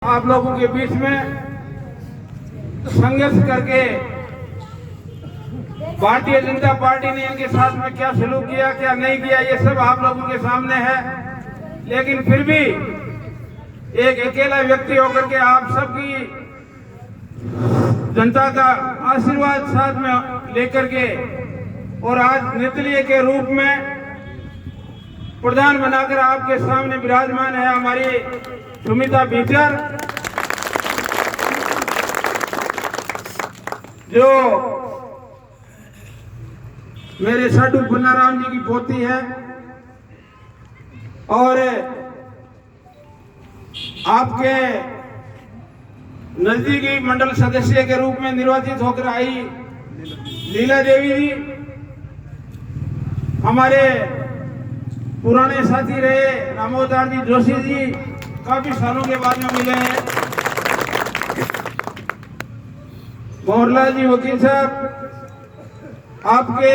आप लोगों के बीच में संघर्ष करके भारतीय जनता पार्टी ने इनके साथ में क्या सलूक किया, क्या नहीं किया, ये सब आप लोगों के सामने है। लेकिन फिर भी एक अकेला व्यक्ति होकर के आप सबकी जनता का आशीर्वाद साथ में लेकर के और आज निर्दलीय के रूप में प्रधान बनाकर आपके सामने विराजमान है हमारी सुमिता बीचर, जो मेरे साधु बन्नाराम जी की पोती है और आपके नजदीकी मंडल सदस्य के रूप में निर्वाचित होकर आई लीला देवी जी, हमारे पुराने साथी रहे रामोदार जी जोशी जी काफी सालों के बाद में मिले हैं, मोहनलाल जी वकील साहब, आपके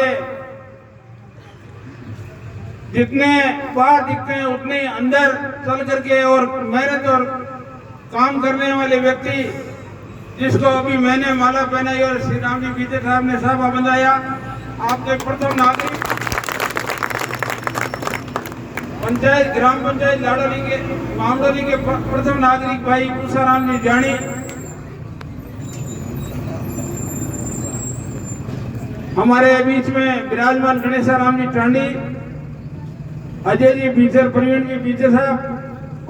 जितने बाहर दिखते हैं उतने अंदर चल करके और मेहनत और काम करने वाले व्यक्ति, जिसको अभी मैंने माला पहनाई और श्री राम जी बीते साहब ने साहबा बंधाया, आपके प्रथम नागरिक पंचायत ग्राम पंचायत लाडोली के मामडोली के प्रथम नागरिक भाई पूसाराम जी जानी, हमारे बीच में विराजमान गणेशाराम जी टांडी, अजय जी बीचर, प्रवीण जी बीचर साहब,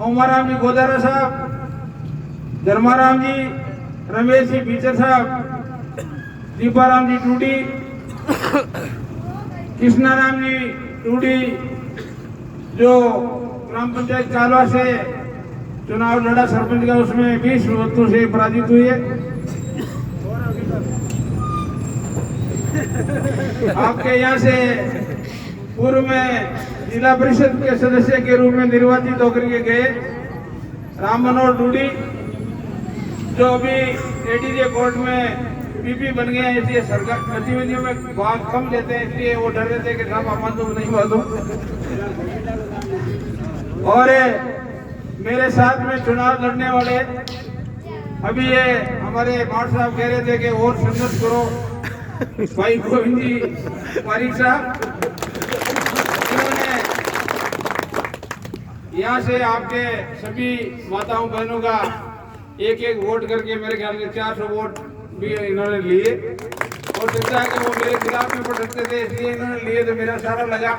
ओमाराम जी गोदारा साहब, धर्माराम जी, रमेश जी बीचर साहब, दीपाराम जी टूडी, कृष्णाराम जी टूडी, जो ग्राम पंचायत कालवा से चुनाव लड़ा सरपंच का, उसमें 20 वोटों से पराजित हुई है। आपके यहाँ से पूर्व में जिला परिषद के सदस्य के रूप में निर्वाचित होकर के गए राम मनोहर डूडी, जो अभी एडीजे कोर्ट में पीपी बन गए हैं, इसलिए सरकार गतिविधियों में भाग कम लेते हैं, इसलिए वो डर रहे थे कि साहब मालूम नहीं मालूम। और मेरे साथ में चुनाव लड़ने वाले अभी ये हमारे बाढ़ साहब कह रहे थे कि और संघर्ष करो, भाई गोविंद जी पारिक साहब, इन्होंने यहाँ से आपके सभी माताओं बहनों का एक एक वोट करके मेरे ख्याल से 400 वोट भी इन्होंने लिए, और लगता है कि वो मेरे खिलाफ में भटकते थे इसलिए इन्होंने लिए, तो मेरा सारा लगा।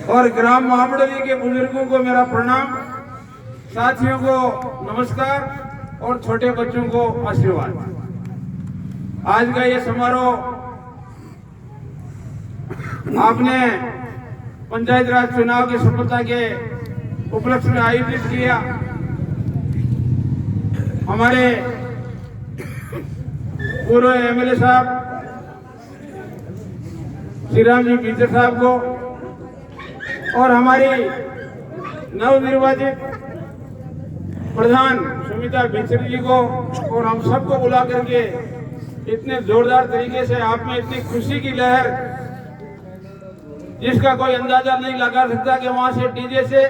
और ग्राम महामंडली के बुजुर्गों को मेरा प्रणाम, साथियों को नमस्कार और छोटे बच्चों को आशीर्वाद। आज का ये समारोह आपने पंचायत राज चुनाव की सफलता के उपलक्ष्य में आयोजित किया। हमारे पूर्व एमएलए साहब श्री राम जी बीचर साहब को और हमारी नवनिर्वाचित प्रधान सुमिता बीचर जी को और हम सबको बुला करके इतने जोरदार तरीके से आप में इतनी खुशी की लहर, जिसका कोई अंदाजा नहीं लगा सकता कि वहां से डीजे से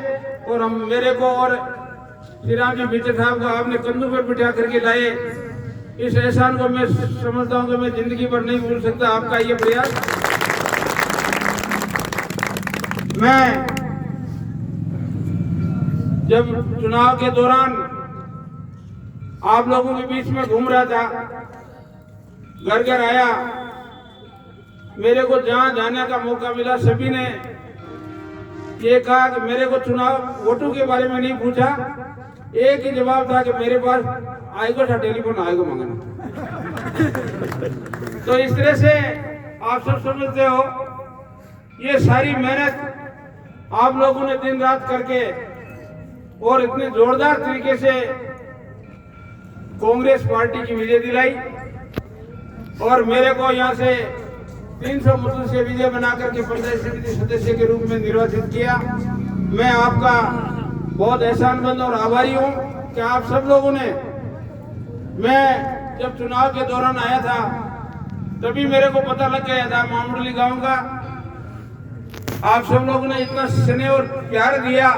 और हम मेरे को और श्री राम जी बीचर साहब को आपने कंधों पर बिठा करके लाए, इस एहसान को मैं समझता हूं कि मैं जिंदगी भर नहीं भूल सकता आपका ये प्रयास। मैं जब चुनाव के दौरान आप लोगों के बीच में घूम रहा था, घर घर आया, मेरे को जहां जाने का मौका मिला सभी ने ये कहा कि मेरे को चुनाव वोटों के बारे में नहीं पूछा, एक ही जवाब था कि मेरे पास आएगा था टेलीफोन आएगा मांगना। तो इस तरह से आप सब समझते हो, ये सारी मेहनत आप लोगों ने दिन रात करके और इतने जोरदार तरीके से कांग्रेस पार्टी की विजय दिलाई और मेरे को यहाँ से 300 मतों से विजय बनाकर के पंचायत समिति सदस्य के रूप में निर्वाचित किया। मैं आपका बहुत एहसानमंद और आभारी हूँ कि आप सब लोगों ने, मैं जब चुनाव के दौरान आया था तभी मेरे को पता लग गया था मामडोली गांव का आप सब लोगों ने इतना स्नेह और प्यार दिया,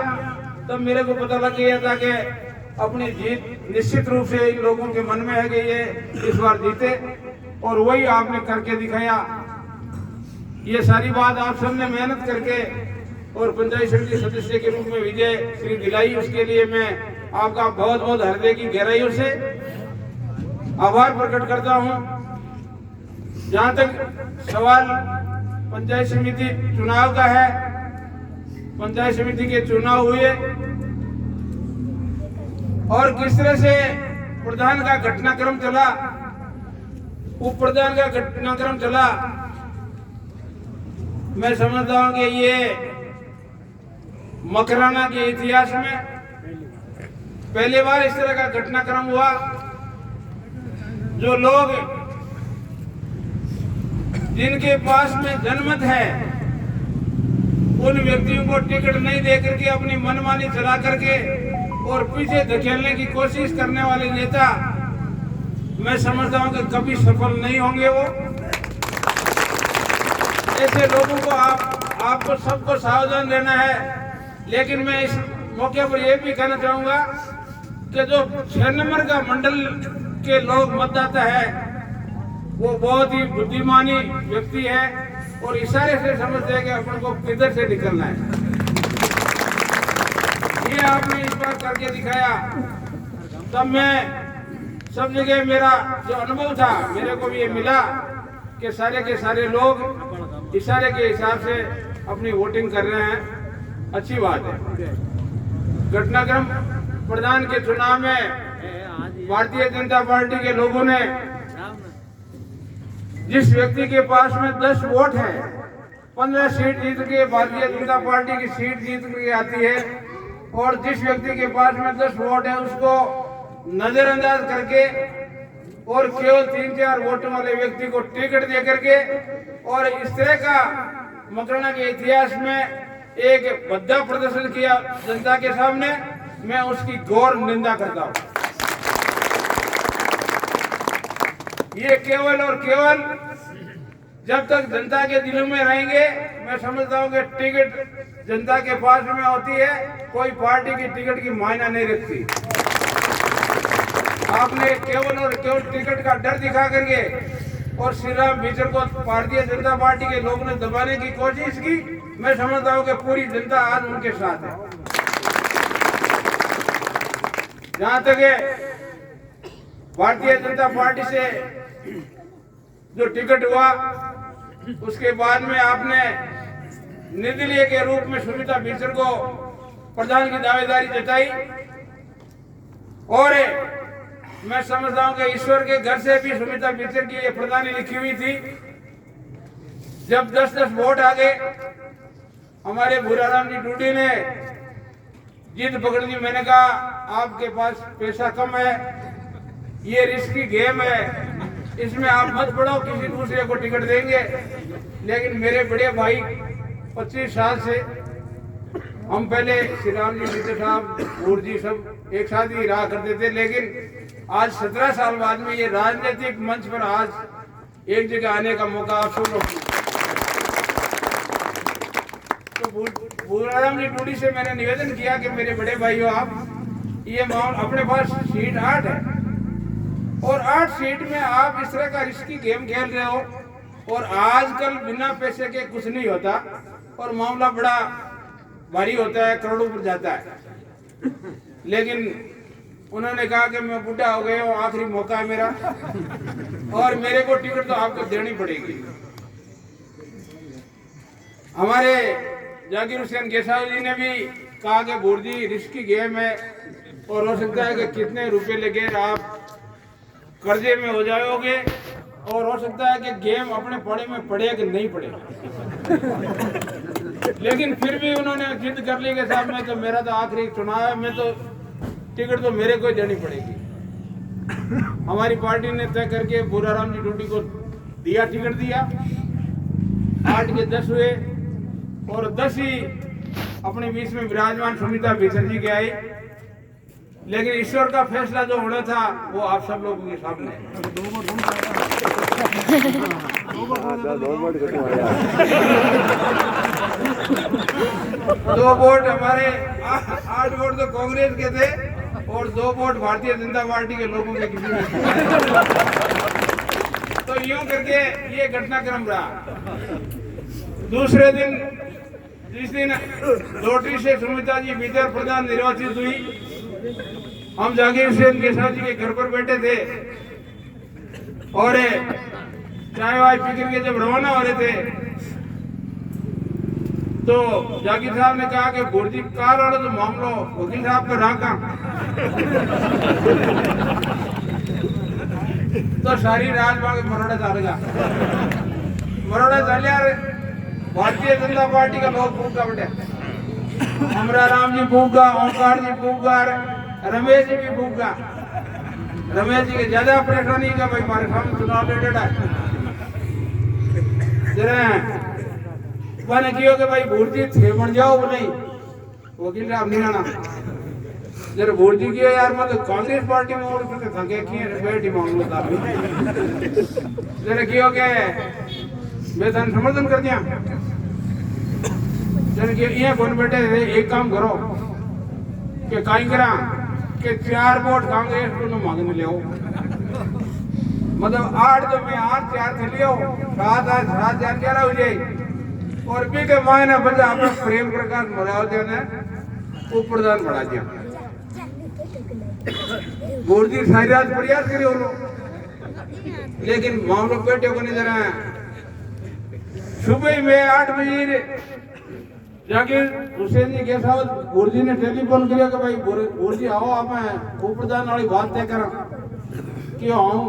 तब मेरे को पता लग गया था कि अपनी जीत निश्चित रूप से इन लोगों के मन में है कि ये इस बार जीते, और वही आपने करके दिखाया। ये सारी बात आप सबने मेहनत करके और पंचायत समिति सदस्य के रूप में विजय श्री दिलाई, उसके लिए मैं आपका बहुत बहुत हृदय की गहराइयों से आभार प्रकट करता हूं। जहां तक सवाल पंचायत समिति चुनाव का है, पंचायत समिति के चुनाव हुए और किस तरह से प्रधान का घटनाक्रम चला, उप प्रधान का घटनाक्रम चला, मैं समझता हूं कि ये मकराना के इतिहास में पहली बार इस तरह का घटनाक्रम हुआ। जो लोग जिनके पास में जनमत है उन व्यक्तियों को टिकट नहीं दे करके अपनी मनमानी चला करके और पीछे धकेलने की कोशिश करने वाले नेता, मैं समझता हूं कि कभी सफल नहीं होंगे। वो ऐसे लोगों को आपको सबको सावधान रहना है। लेकिन मैं इस मौके पर यह भी कहना चाहूंगा कि जो 6 नंबर का मंडल के लोग मतदाता है वो बहुत ही बुद्धिमानी व्यक्ति है और इशारे से समझते हैं कि अपन को किधर से निकलना है। ये आपने इस बार करके दिखाया। तब मैं सब जगह मेरा जो अनुभव था, मेरे को भी ये मिला कि सारे के सारे लोग इशारे के हिसाब से अपनी वोटिंग कर रहे हैं। अच्छी बात है। घटनाक्रम प्रधान के चुनाव में भारतीय जनता पार्टी के लोगों ने जिस व्यक्ति के पास में 10 वोट है, 15 सीट जीत के भारतीय जनता पार्टी की सीट जीत के आती है, और जिस व्यक्ति के पास में 10 वोट है उसको नजरअंदाज करके और केवल 3-4 वोटों वाले व्यक्ति को टिकट दे करके, और इस तरह का मकराना के इतिहास में एक भद्दा प्रदर्शन किया जनता के सामने, मैं उसकी घोर निंदा करता हूं। ये केवल और केवल जब तक जनता के दिलों में रहेंगे, मैं समझता हूं कि टिकट जनता के पास में होती है, कोई पार्टी की टिकट की मायना नहीं रखती। आपने केवल और केवल टिकट का डर दिखा करके और श्री राम भीचर को भारतीय जनता पार्टी के लोगों ने दबाने की कोशिश की। मैं समझता हूं कि पूरी जनता आज उनके साथ है। जहां तक भारतीय जनता पार्टी से जो टिकट हुआ, उसके बाद में आपने निर्दलीय के रूप में सुमिता भीचर को प्रधान की दावेदारी जताई, और मैं समझता हूं कि ईश्वर के घर से भी सुमिता भीचर की ये प्रधानी लिखी हुई थी। जब 10-10 वोट आ गए, हमारे भूराराम जी डूडी ने जीत पकड़ ली। मैंने कहा आपके पास पैसा कम है, ये रिस्की गेम है, इसमें आप मत पड़ो, किसी दूसरे को टिकट देंगे। लेकिन मेरे बड़े भाई 25 साल से हम पहले श्री राम जी भीचर साहब और जी सब एक साथ ही रहा करते थे, लेकिन आज 17 साल बाद में ये राजनीतिक मंच पर आज एक जगह आने का मौका आप सब लोग। तो भूराराम जी डूडी से मैंने निवेदन किया कि मेरे बड़े भाइयों, आप ये अपने पास सीट 8 है और 8 सीट में आप इस तरह का रिस्की गेम खेल रहे हो, और आजकल बिना पैसे के कुछ नहीं होता और मामला बड़ा भारी होता है, करोड़ों पर जाता है। लेकिन उन्होंने कहा कि मैं बूढ़ा हो गया हूँ, आखिरी मौका है मेरा और मेरे को टिकट तो आपको देनी पड़ेगी। हमारे जाकिर हुसैन केसाव जी ने भी कहा कि भूरजी रिस्की गेम है और हो सकता है कि कितने रुपए लगे आप कर्जे में हो जाओगे, और हो सकता है कि गेम अपने पड़े में पड़े कि नहीं पड़े। लेकिन फिर भी उन्होंने जिद कर ली कि साहब मैं तो, मेरा तो आखिरी चुनाव है, मैं तो टिकट तो मेरे को ही देनी पड़ेगी। हमारी पार्टी ने तय करके भूराराम जी डूडी को दिया, टिकट दिया। 8 के 10 हुए और 10 ही अपने बीच में विराजमान सुमिता भीचर जी के आई। लेकिन ईश्वर का फैसला जो होना था वो आप सब लोगों के सामने है। 2 वोट हमारे 8 वोट तो कांग्रेस के थे और 2 वोट भारतीय जनता पार्टी के लोगों के किसी ने। तो यूं करके ये घटनाक्रम रहा। दूसरे दिन जिस दिन लोटरी से सुमित्रा जी विधायक प्रधान निर्वाचित हुई, हम जागीर हुसैन केशव जी के घर पर बैठे थे और चाय वाय पी के जब रवाना हो रहे थे तो जागीर साहब ने कहा कि गुरजी कार वाला तो मामलो वकील साहब का रहा तो सारी राजबाग मरोड़ा चलेगा। मरोड़ा चल यार, भारतीय जनता पार्टी का लोग फूका बेटे, हमरा राम जी फूका, ओंकार जी फूका, रमेश जी भी फूका। रमेश जी के ज्यादा परेशानी का भाई हमारे सामने चुनाव रिलेटेड है। जरा मैंने किया कि भाई भूर्जी थे बन जाओ नहीं, वकील साहब नहीं आना। जरा भूर्जी किया यार, मैं तो कांग्रेस पार्टी में और कुछ थके किए बैठी मांगू था। जरा किया के मैं धन समर्थन कर दिया। जरा कि ये कौन बैठे एक काम करो कि काई करा कि 4 वोट कांग्रेस को मांगने ले आओ, मतलब 8 तो मैं 8 4 से ले आओ, 7 8 4 11 हो जाए। और भी के मायने बंदा अपना प्रेम प्रकाश मरावते ने वो प्रधान बढ़ा दिया। गुरजी सारी रात प्रयास करी और लेकिन मामलो पेटे को नहीं जरा। सुबह में 8 बजे जागीर हुसैन जी के साथ गुरजी ने टेलीफोन किया कि भाई गुरजी आओ आप उप प्रधान वाली बात तय करा क्यों आऊं।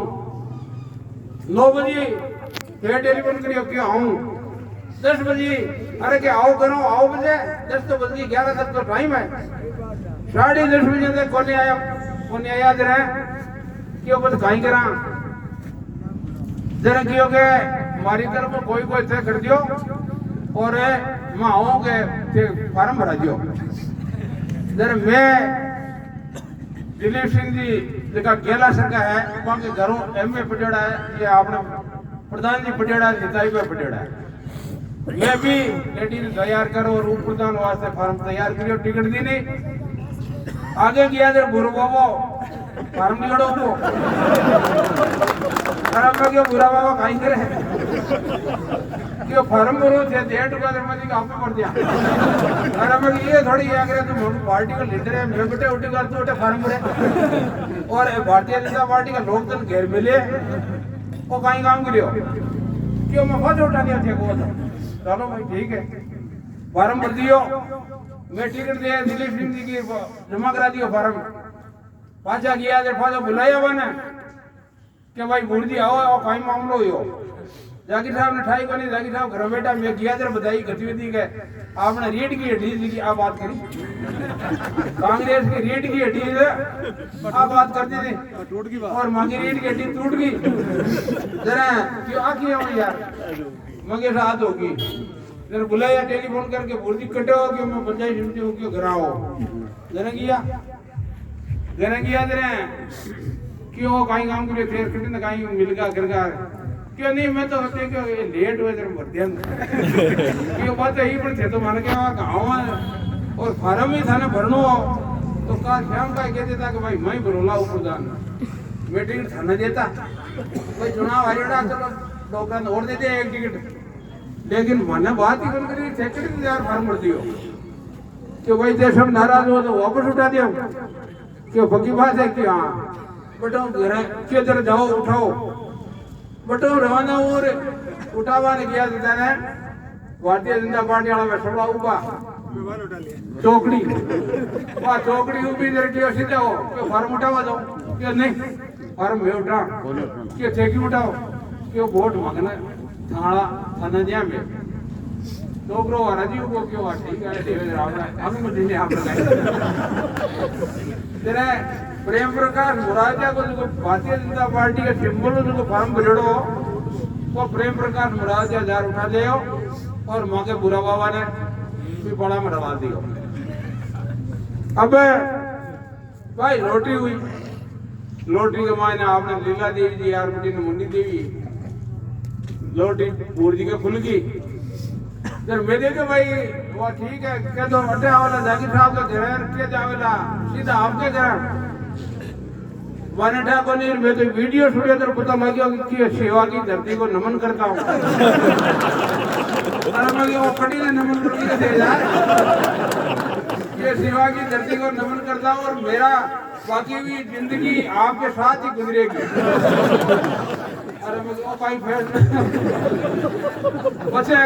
9 बजे फिर टेलीफोन करियो क्यों आऊं। 10 बजे अरे क्या आओ करो आओ बजे 10 तो बज गई, 11 तक तो टाइम है। 10:30 बजे तक कौन आया जरा क्यों बस कहीं करा जरा क्यों के हमारी तरफ कोई तय कर दियो और मैं आऊंगे फार्म भरा दियो। जरा मैं दिलीप सिंह जी जगह गेला सर का है वहां के घरों एमए पटेड़ा है, ये आपने प्रधान जी पटेड़ा है, जिताई पे पटेड़ा है। मैं भी लेडीज तैयार करो और उप प्रधान वास्ते फार्म तैयार करियो, टिकट दी नहीं आगे किया जरा बुरा बाबा फार्म निकलो को अरे क्यों बुरा बाबा कहीं करे क्यों फार्म भरो थे 1.5 रुपया दरवाजे का आपने भर दिया। अरे मैं ये थोड़ी ये अगर तुम पार्टी का लीडर है, मैं बेटे उठी कर तो फार्म भरे और भारतीय जनता पार्टी का लोकदल घेर मिले वो कहीं काम करियो क्यों मैं खुद उठा दिया थे को। चलो भाई ठीक है फार्म भर दियो, मैं टिकट दिया दिलीप सिंह जी की जमा करा दियो फार्म। पाछा गया पाछा बुलाया हुआ ना कि भाई गुरजी आओ आओ कहीं मामलो हो। जागीर साहब ने ठाई बनी, जागीर साहब घर बेटा मैं किया जरा बताई गतिविधि के आपने रीड की हड्डी की आप बात करी, कांग्रेस की रीड की हड्डी आप बात करती थी और मांगी रीड की हड्डी टूट गई। जरा क्यों आखी हो यार मगे रात होगी। जरा बुलाया टेलीफोन करके गुरजी कटे हो कि मैं पंचायत समिति हो क्यों घर आओ। जरा किया जरा क्यों कहीं काम के लिए फिर कितने कहीं मिल गया घर का क्यों नहीं मैं तो होते क्यों लेट हुए जरा मर दिया क्यों बात यही पर थे तो मान के गाँव और फार्म ही था ना भरनो तो कल शाम का कह देता कि भाई मैं भरोला उप प्रधान मैं टिकट थाना देता भाई चुनाव हरियाणा चलो लोग और देते एक टिकट। लेकिन मैंने बात ही बन करी सेक्रेटरी यार फार्म भर दियो कि भाई जब सब नाराज हो तो वापस उठा दियो क्यों पक्की बात है कि हाँ बटो क्यों जरा जाओ उठाओ बटो रवाना और उठावा ने किया देता है भारतीय जनता पार्टी वाला में सबला ऊपा चौकड़ी वहाँ चौकड़ी ऊपी जरा क्यों सीधे हो क्यों फार्म उठावा दो क्यों नहीं फार्म में उठा क्यों ठेकी उठाओ क्यों वोट मांगना थाना दिया में डोगरो राजीव को क्यों ठीक है देवेंद्र अनुमति ने आप तेरे प्रेम प्रकाश मुरारिया को जो भारतीय जनता पार्टी के सिंबल जो फार्म भरेड़ो वो प्रेम प्रकाश मुरारिया जार उठा ले और माँ के बुरा बाबा ने पिपड़ा में डला दियो। अब भाई लोटरी हुई, लोटरी के मायने आपने लीला देवी जी यार बेटी ने मुन्नी देवी लोटरी गुरजी के खुल गई जब मैं देखे भाई वो ठीक है क्या तो अटे वाला जाकिर साहब का घर के जावेला सीधा आपके घर वनटा को नहीं मैं तो वीडियो सुने तो पता लग गया कि सेवा की धरती को नमन करता हूँ। अरे मैं वो कटी ने नमन करके दे यार ये सेवा की धरती को नमन करता हूँ और मेरा बाकी भी जिंदगी आपके साथ ही गुजरेगी। अरे मैं वो भाई फेर बचे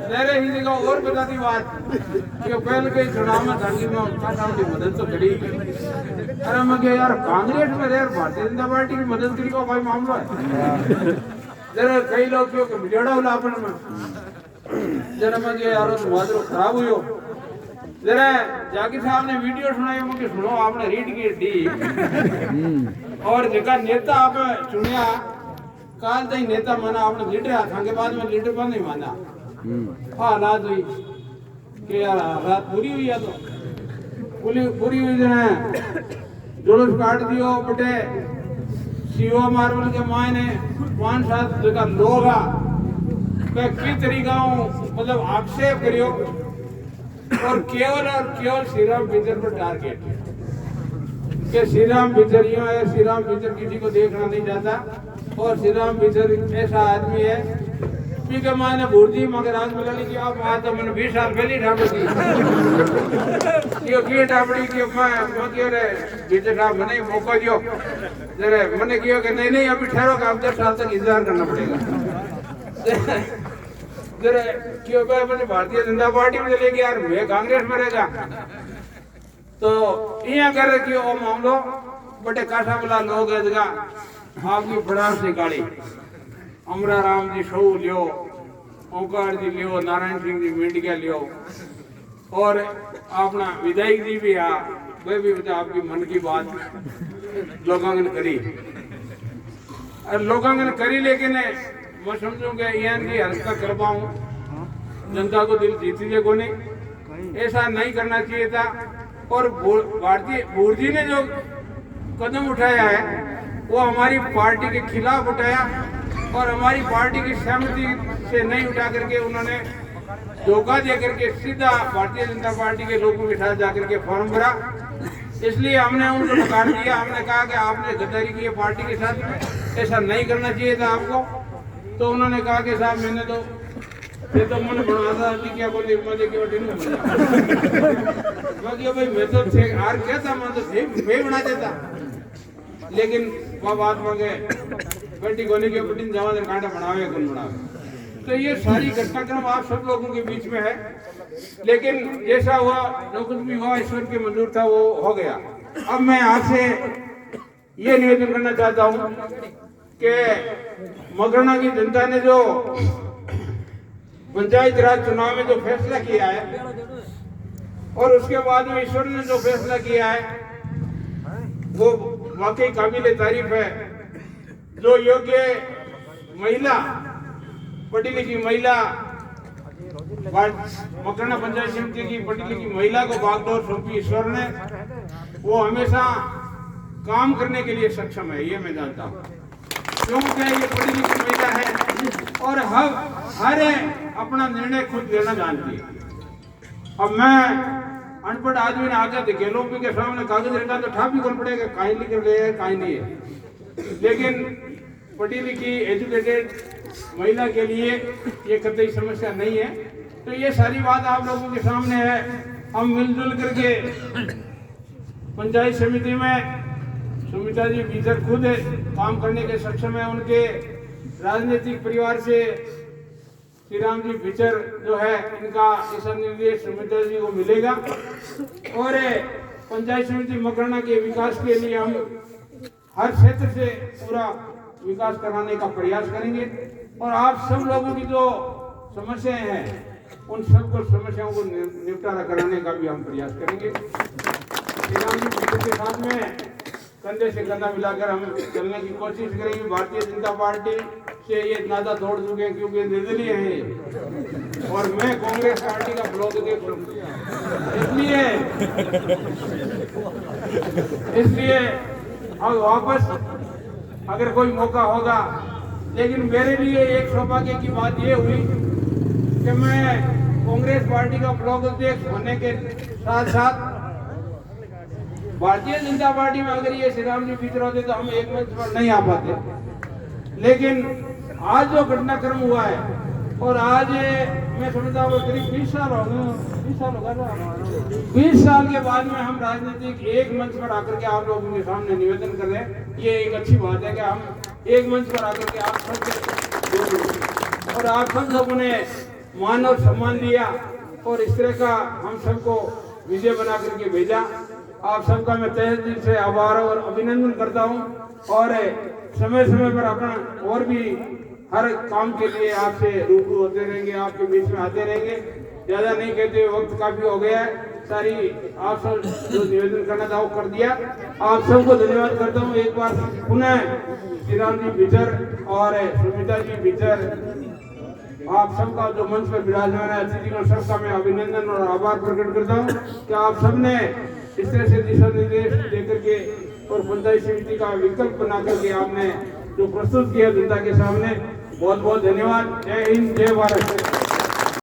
मेरे ही जगह और बताती बात कि पहले के चुनाव में धरती में की मदद तो करी। अरे मैं क्या यार कांग्रेस में यार भारतीय जनता पार्टी की मदद करी का भाई मामला है। जरा कई लोग क्यों बिजड़ा उलापन में जरा मैं क्या यार तो खराब हुई हो जरा जाकिर साहब ने वीडियो सुनाई मुझे सुनो आपने रीड की दी और जगह नेता आप चुनिया काल तक नेता माना आपने लीडर हाथ के बाद में लीडर पर नहीं माना। हाँ रात हुई कि यार रात पूरी हुई है तो पूरी हुई जो है जुलूस काट दियो बटे सीओ मार्बल के मायने 5-7 जगह लोग की तरीका मतलब आक्षेप करियो और केवल श्री राम पिक्चर पर टारगेट कि श्री राम पिक्चर यूं है श्री राम पिक्चर किसी को देखना नहीं चाहता और श्री राम पिक्चर ऐसा आदमी है के माने भूर्जी मगर आज मिला ली कि आप आज तो मैंने 20 साल पहले ढाबी क्यों की ढाबड़ी कि मैं क्यों रे बीते साहब मैंने मौका दियो जरे मैंने क्यों कि नहीं अभी ठहरो का 10 साल तक इंतजार करना पड़ेगा। जरे क्यों मैं अपनी भारतीय जनता पार्टी में चले गया यार मैं कांग्रेस में रहेगा तो यहाँ कर रहे कि वो मामलो बटे काठा वाला लोग है जगह आपकी फड़ास से गाड़ी अमरा राम जी शो लियो ओंकार जी लियो नारायण सिंह जी मिंडिया लियो और अपना विधायक जी भी आ वे भी आपकी मन की बात लोकांगन करी और लोकांगन करी लेकिन मैं समझूंगा यहाँ की हल्का कर पाऊँ जनता को दिल जीती को नहीं ऐसा नहीं करना चाहिए था। और भारतीय भूर्जी ने जो कदम उठाया है वो हमारी पार्टी के खिलाफ उठाया और हमारी पार्टी की सहमति से नहीं उठा करके उन्होंने धोखा दे करके सीधा भारतीय जनता पार्टी के लोगों के साथ जाकर के फॉर्म भरा। इसलिए हमने उनको नकार दिया। हमने कहा कि आपने गद्दारी की है पार्टी के साथ, ऐसा नहीं करना चाहिए था आपको। तो उन्होंने कहा कि साहब मैंने तो ये तो मन बना था कि क्या बोली मुझे क्यों दिन बाकी भाई मैं तो हार क्या था मैं तो मैं बना देता लेकिन वो बात मांगे बेटी गोली के बटिन जावा कांटा बनावे कौन बनावे। तो ये सारी घटनाक्रम आप सब लोगों के बीच में है लेकिन जैसा हुआ जो कुछ भी हुआ ईश्वर के मंजूर था वो हो गया। अब मैं आपसे ये निवेदन करना चाहता हूँ कि मगरना की जनता ने जो पंचायत राज चुनाव में जो फैसला किया है और उसके बाद में ईश्वर ने जो फैसला किया है वो वाकई काबिल तारीफ है। जो योग्य महिला पढ़ी लिखी महिला मकरना पंचायत समिति की पढ़ी लिखी महिला को बागडोर सौंपी ईश्वर ने, वो हमेशा काम करने के लिए सक्षम है ये मैं जानता हूँ क्योंकि ये पढ़ी लिखी महिला है और हर अपना निर्णय खुद लेना जानती है। अब मैं अनपढ़ आदमी ने आगे दिखेलोपी के सामने कागज रखा तो ठा भी कर पड़ेगा कहीं लिख रहे हैं कहीं नहीं है। लेकिन पढ़ी लिखी एजुकेटेड महिला के लिए ये कतई समस्या नहीं है। तो ये सारी बात आप लोगों के सामने है। हम मिलजुल करके पंचायत समिति में सुमिता जी भीतर खुद काम करने के सक्षम है। उनके राजनीतिक परिवार से श्री राम जी भीतर जो है इनका दिशा निर्देश सुमिता जी को मिलेगा और पंचायत समिति मकरना के विकास के लिए हम हर क्षेत्र से पूरा विकास कराने का प्रयास करेंगे और आप सब लोगों की जो समस्याएं हैं उन सबको समस्याओं को निपटारा कराने का भी हम प्रयास करेंगे। श्री राम जी भीतर के साथ में कंधे से कंधा मिलाकर हम चलने की कोशिश करेंगे। भारतीय जनता पार्टी से ये नाता तोड़ चुके क्योंकि निर्दलीय है और मैं कांग्रेस पार्टी का ब्लॉक देख इसलिए अब वापस अगर कोई मौका होगा। लेकिन मेरे लिए एक सौभाग्य की बात ये हुई कि मैं कांग्रेस पार्टी का ब्लॉक अध्यक्ष होने के साथ साथ भारतीय जनता पार्टी में अगर ये श्री राम जी भीतर होते तो हम एक मंच पर नहीं आ पाते। लेकिन आज जो घटनाक्रम हुआ है और आज मैं समझता हूँ करीब 20 साल हो गए, 20 साल होगा ना, 20 साल के बाद में हम राजनीतिक एक मंच पर आकर के आप लोगों के सामने निवेदन कर रहे हैं। ये एक अच्छी बात है कि हम एक मंच पर आकर के आप सब और आप सब लोगों ने मान और सम्मान दिया और इस तरह का हम सबको विजय बना करके भेजा। आप सबका मैं तहे दिल से आभार और अभिनंदन करता हूँ और समय समय पर अपना और भी हर काम के लिए आपसे रूबरू होते रहेंगे, आपके बीच में आते रहेंगे। ज्यादा नहीं कहते, वक्त काफी हो गया है, सारी आप सब जो निवेदन करना था वो कर दिया। आप सबको धन्यवाद करता हूँ एक बार पुनः श्री राम जी भीतर और सुमिता जी भीतर आप सबका जो मंच पर विराजमान है अतिथिगण सबका मैं अभिनंदन और आभार प्रकट करता हूँ कि आप सबने इस तरह से दिशा निर्देश देकर के और पंचायत समिति का विकल्प बना करके आपने जो प्रस्तुत किया जनता के सामने, बहुत बहुत धन्यवाद। जय हिंद, जय भारत।